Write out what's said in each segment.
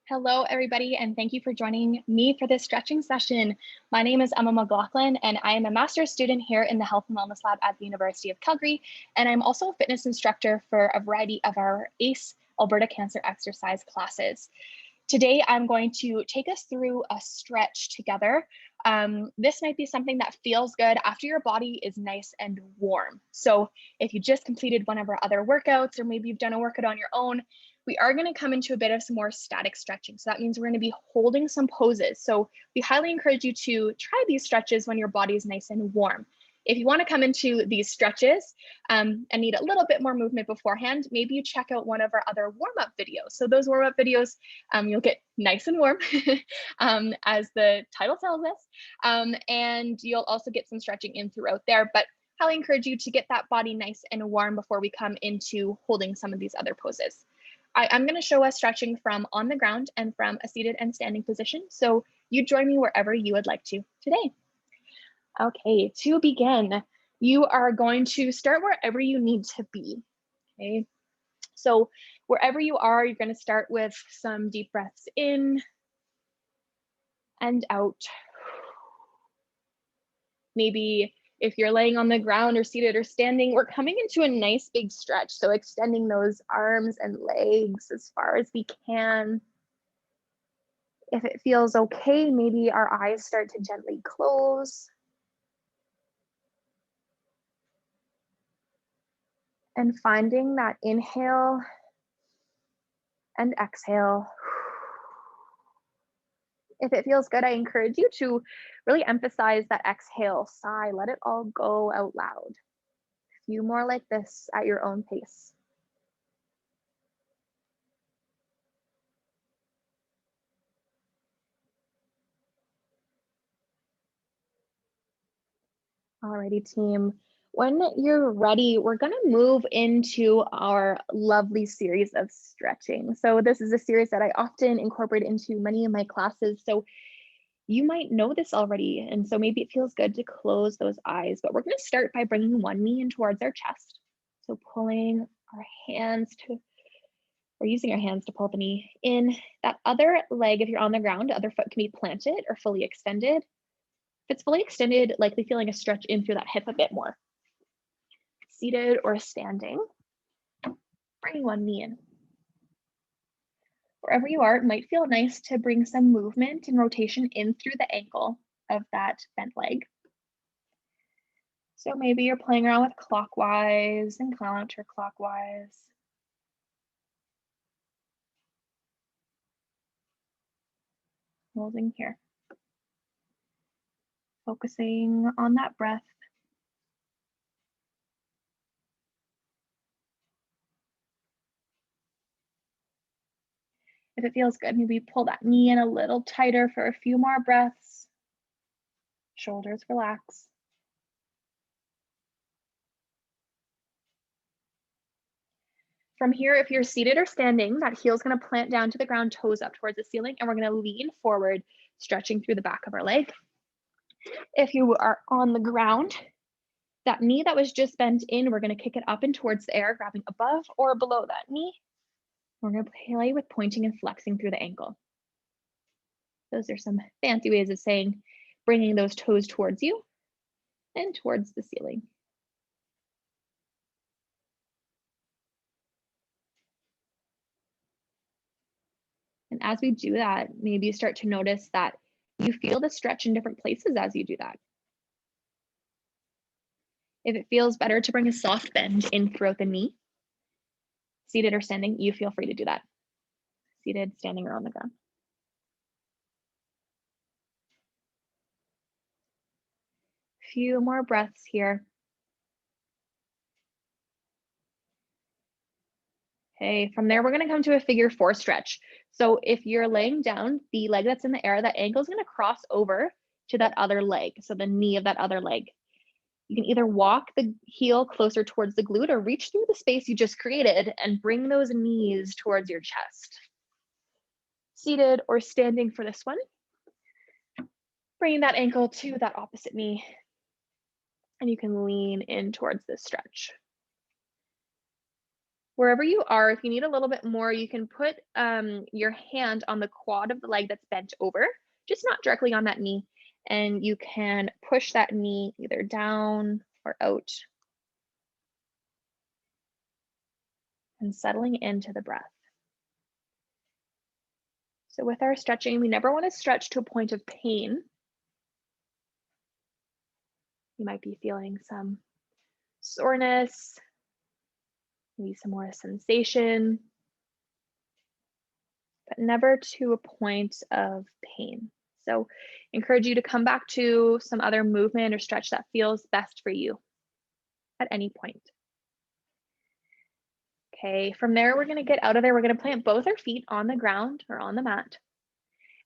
Hello, everybody, and thank you for joining me for this stretching session. My name is Emma McLaughlin, and I am a master's student here in the Health and Wellness Lab at the University of Calgary, and I'm also a fitness instructor for a variety of our ACE Alberta Cancer Exercise classes. Today, I'm going to take us through a stretch together. This might be something that feels good after your body is nice and warm. So if you just completed one of our other workouts, or maybe you've done a workout on your own, we are going to come into a bit of some more static stretching. So that means we're going to be holding some poses. So we highly encourage you to try these stretches when your body is nice and warm. If you want to come into these stretches and need a little bit more movement beforehand, maybe you check out one of our other warm-up videos. So those warm-up videos, you'll get nice and warm, as the title tells us, and you'll also get some stretching in throughout there. But highly encourage you to get that body nice and warm before we come into holding some of these other poses. I'm going to show us stretching from on the ground and from a seated and standing position. So you join me wherever you would like to today. Okay, to begin, you are going to start wherever you need to be. Okay, so wherever you are, you're going to start with some deep breaths in and out. Maybe if you're laying on the ground or seated or standing, we're coming into a nice big stretch. So extending those arms and legs as far as we can. If it feels okay, maybe our eyes start to gently close. And finding that inhale and exhale. If it feels good, I encourage you to really emphasize that exhale, sigh, let it all go out loud. A few more like this at your own pace. Alrighty, team. When you're ready, we're going to move into our lovely series of stretching. So this is a series that I often incorporate into many of my classes. So you might know this already, and so maybe it feels good to close those eyes, but we're going to start by bringing one knee in towards our chest. So pulling our hands to, or using our hands to pull the knee in. That other leg, if you're on the ground, the other foot can be planted or fully extended. If it's fully extended, likely feeling a stretch in through that hip a bit more. Seated or standing, bring one knee in. Wherever you are, it might feel nice to bring some movement and rotation in through the ankle of that bent leg. So maybe you're playing around with clockwise and counterclockwise. Holding here. Focusing on that breath. If it feels good, maybe pull that knee in a little tighter for a few more breaths. Shoulders relax. From here, if you're seated or standing, that heel's going to plant down to the ground, toes up towards the ceiling, and we're going to lean forward, stretching through the back of our leg. If you are on the ground, that knee that was just bent in, we're going to kick it up and towards the air, grabbing above or below that knee. We're going to play with pointing and flexing through the ankle. Those are some fancy ways of saying bringing those toes towards you and towards the ceiling. And as we do that, maybe you start to notice that you feel the stretch in different places as you do that. If it feels better to bring a soft bend in throughout the knee, seated or standing, you feel free to do that. Seated, standing, or on the ground. Few more breaths here. Okay, from there, we're going to come to a figure four stretch. So if you're laying down, the leg that's in the air, that ankle is going to cross over to that other leg. So the knee of that other leg. You can either walk the heel closer towards the glute or reach through the space you just created and bring those knees towards your chest. Seated or standing for this one. Bringing that ankle to that opposite knee. And you can lean in towards this stretch. Wherever you are, if you need a little bit more, you can put your hand on the quad of the leg that's bent over, just not directly on that knee. And you can push that knee either down or out and settling into the breath. So with our stretching, we never want to stretch to a point of pain. You might be feeling some soreness, maybe some more sensation, but never to a point of pain. So encourage you to come back to some other movement or stretch that feels best for you at any point. Okay, from there, we're gonna get out of there. We're gonna plant both our feet on the ground or on the mat.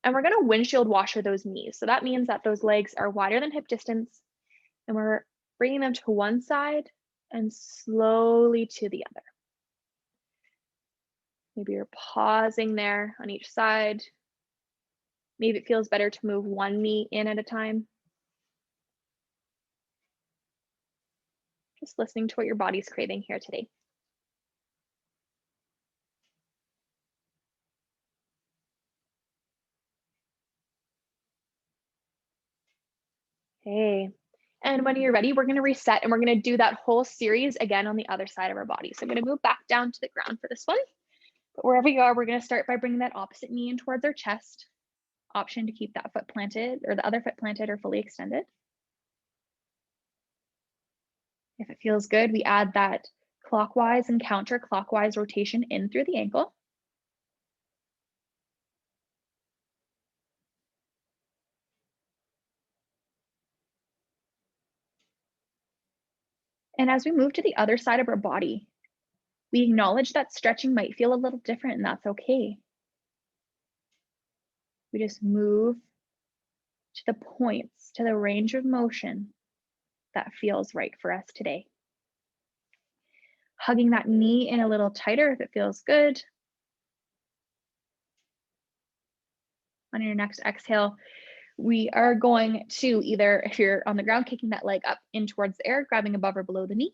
And we're gonna windshield washer those knees. So that means that those legs are wider than hip distance and we're bringing them to one side and slowly to the other. Maybe you're pausing there on each side. Maybe it feels better to move one knee in at a time. Just listening to what your body's craving here today. Okay, and when you're ready, we're gonna reset and we're gonna do that whole series again on the other side of our body. So I'm gonna move back down to the ground for this one. But wherever you are, we're gonna start by bringing that opposite knee in towards our chest. Option to keep that foot planted or the other foot planted or fully extended. If it feels good, we add that clockwise and counterclockwise rotation in through the ankle. And as we move to the other side of our body, we acknowledge that stretching might feel a little different, and that's okay. We just move to the points, to the range of motion that feels right for us today. Hugging that knee in a little tighter if it feels good. On your next exhale, we are going to either, if you're on the ground, kicking that leg up in towards the air, grabbing above or below the knee,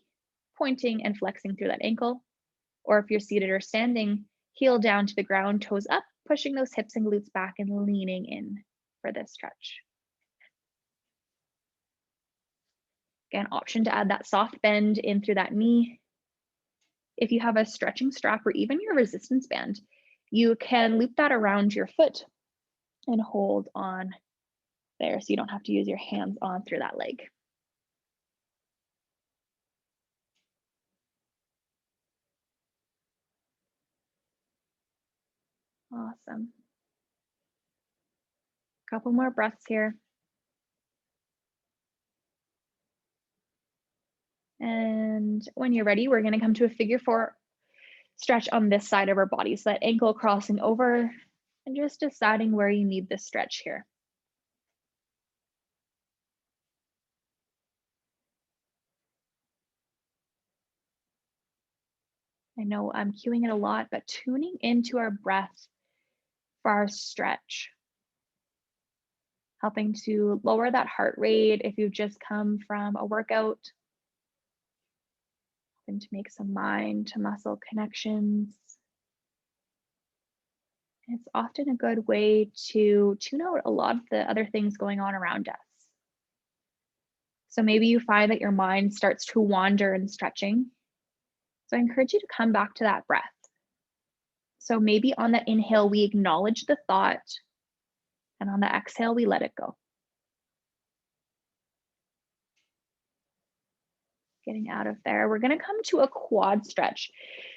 pointing and flexing through that ankle. Or if you're seated or standing, heel down to the ground, toes up, pushing those hips and glutes back and leaning in for this stretch. Again, option to add that soft bend in through that knee. If you have a stretching strap or even your resistance band, you can loop that around your foot and hold on there so you don't have to use your hands on through that leg. Awesome. Couple more breaths here. And when you're ready, we're going to come to a figure four stretch on this side of our body. So that ankle crossing over and just deciding where you need this stretch here. I know I'm cueing it a lot, but tuning into our breath for our stretch. Helping to lower that heart rate if you've just come from a workout. Helping to make some mind to muscle connections. It's often a good way to tune out a lot of the other things going on around us. So maybe you find that your mind starts to wander in stretching. So I encourage you to come back to that breath. So maybe on that inhale, we acknowledge the thought, and on the exhale, we let it go. Getting out of there. We're gonna come to a quad stretch.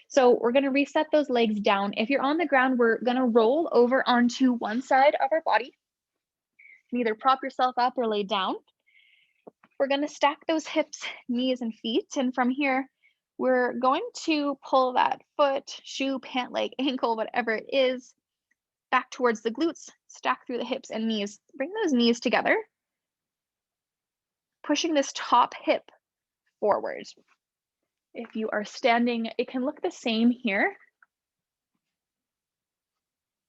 So we're gonna reset those legs down. If you're on the ground, we're gonna roll over onto one side of our body. You can either prop yourself up or lay down. We're gonna stack those hips, knees, and feet. And from here, we're going to pull that foot, shoe, pant leg, ankle, whatever it is, back towards the glutes, stack through the hips and knees. Bring those knees together, pushing this top hip forward. If you are standing, it can look the same here.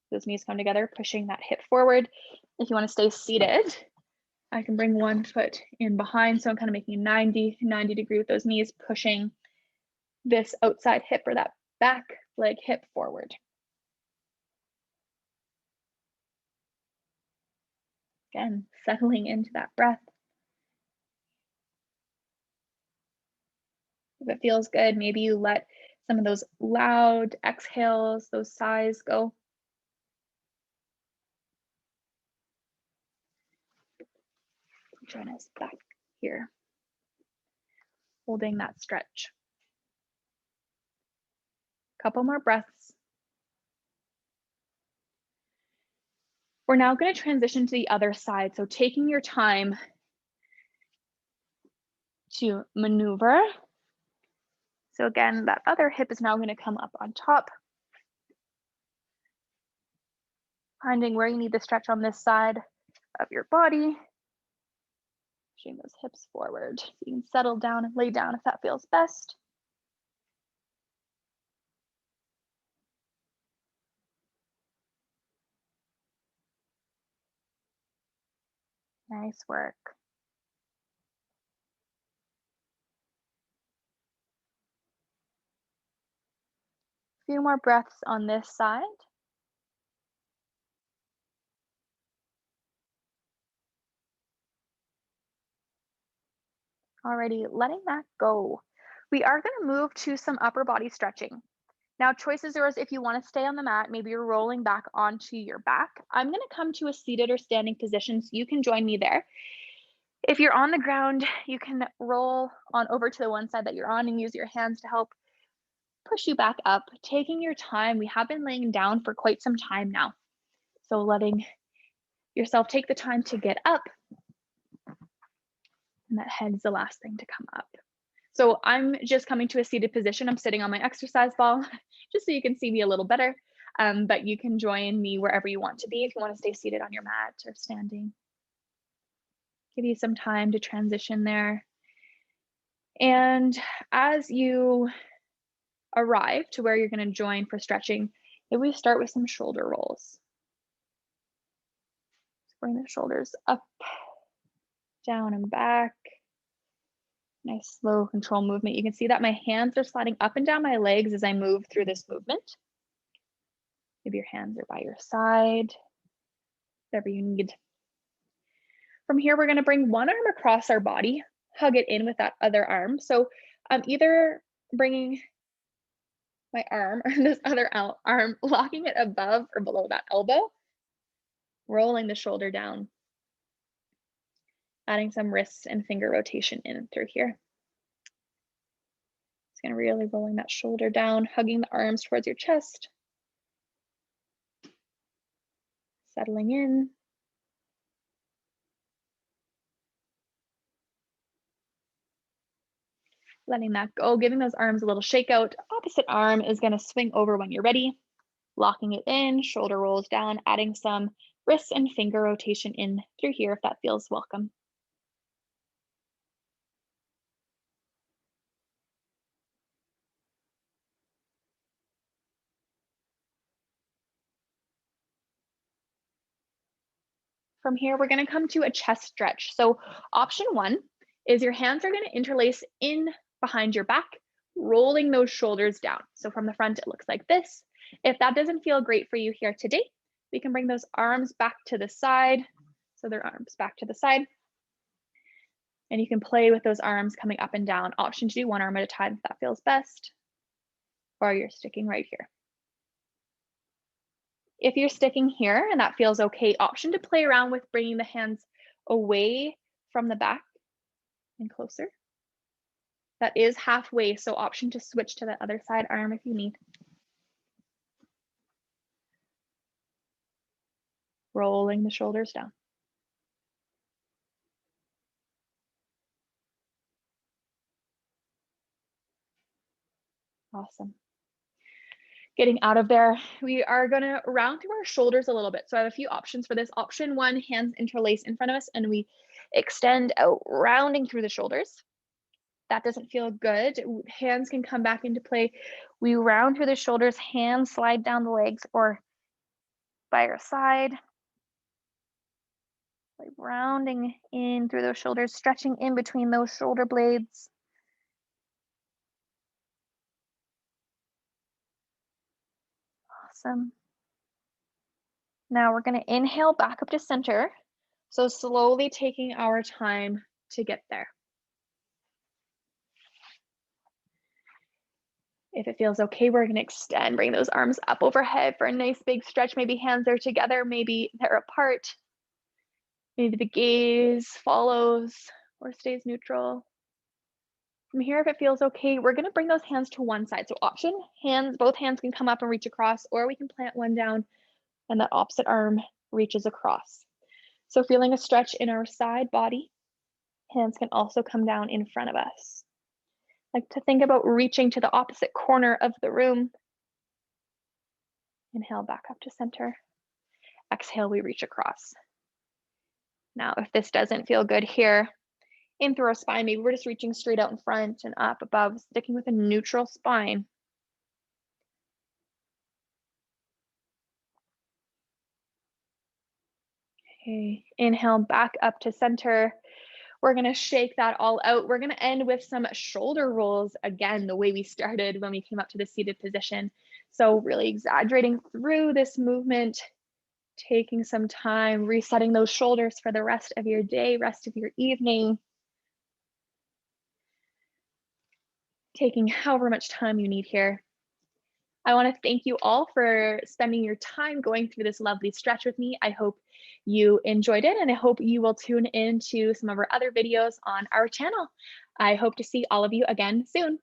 Those knees come together, pushing that hip forward. If you want to stay seated, I can bring one foot in behind. So I'm kind of making 90 degree with those knees, pushing this outside hip or that back leg hip forward. Again, settling into that breath. If it feels good, maybe you let some of those loud exhales, those sighs go. Join us back here, holding that stretch. Couple more breaths. We're now going to transition to the other side. So taking your time to maneuver. So again, that other hip is now going to come up on top. Finding where you need the stretch on this side of your body. Pushing those hips forward. You can settle down and lay down if that feels best. Nice work. A few more breaths on this side. Alrighty, letting that go. We are going to move to some upper body stretching. Now, choice is yours. If you want to stay on the mat, maybe you're rolling back onto your back. I'm going to come to a seated or standing position, so you can join me there. If you're on the ground, you can roll on over to the one side that you're on and use your hands to help push you back up. Taking your time. We have been laying down for quite some time now. So letting yourself take the time to get up. And that head's the last thing to come up. So I'm just coming to a seated position. I'm sitting on my exercise ball, just so you can see me a little better. But you can join me wherever you want to be if you want to stay seated on your mat or standing. Give you some time to transition there. And as you arrive to where you're going to join for stretching, maybe we start with some shoulder rolls. Bring the shoulders up, down, and back. Nice slow control movement. You can see that my hands are sliding up and down my legs as I move through this movement. Maybe your hands are by your side, whatever you need. From here, we're going to bring one arm across our body, hug it in with that other arm. So I'm either bringing my arm or this other arm, locking it above or below that elbow, rolling the shoulder down, adding some wrist and finger rotation in and through here. It's going to really rolling that shoulder down, hugging the arms towards your chest, settling in. Letting that go, giving those arms a little shake out. Opposite arm is going to swing over when you're ready, locking it in, shoulder rolls down, adding some wrist and finger rotation in through here if that feels welcome. From here, we're going to come to a chest stretch. So option one is your hands are going to interlace in behind your back, rolling those shoulders down. So from the front, it looks like this. If that doesn't feel great for you here today, we can bring those arms back to the side. So their arms back to the side. And you can play with those arms coming up and down. Option to do one arm at a time if that feels best, or you're sticking right here. If you're sticking here and that feels okay, option to play around with bringing the hands away from the back and closer. That is halfway, so option to switch to the other side arm if you need. Rolling the shoulders down. Awesome. Getting out of there, we are going to round through our shoulders a little bit. So I have a few options for this. Option one, hands interlace in front of us and we extend out, rounding through the shoulders. That doesn't feel good. Hands can come back into play. We round through the shoulders, hands slide down the legs or by our side. Like rounding in through those shoulders, stretching in between those shoulder blades. Awesome. Now we're going to inhale back up to center. So slowly taking our time to get there. If it feels okay, we're going to extend, bring those arms up overhead for a nice big stretch. Maybe hands are together, maybe they're apart. Maybe the gaze follows or stays neutral. From here, if it feels okay, we're going to bring those hands to one side. So option, both hands can come up and reach across, or we can plant one down and that opposite arm reaches across. So feeling a stretch in our side body, hands can also come down in front of us. Like to think about reaching to the opposite corner of the room. Inhale back up to center. Exhale, we reach across. Now, if this doesn't feel good here, in through our spine, maybe we're just reaching straight out in front and up above, sticking with a neutral spine. Okay, inhale back up to center. We're gonna shake that all out. We're gonna end with some shoulder rolls again, the way we started when we came up to the seated position. So really exaggerating through this movement, taking some time, resetting those shoulders for the rest of your day, rest of your evening. Taking however much time you need here. I want to thank you all for spending your time going through this lovely stretch with me. I hope you enjoyed it, and I hope you will tune in to some of our other videos on our channel. I hope to see all of you again soon.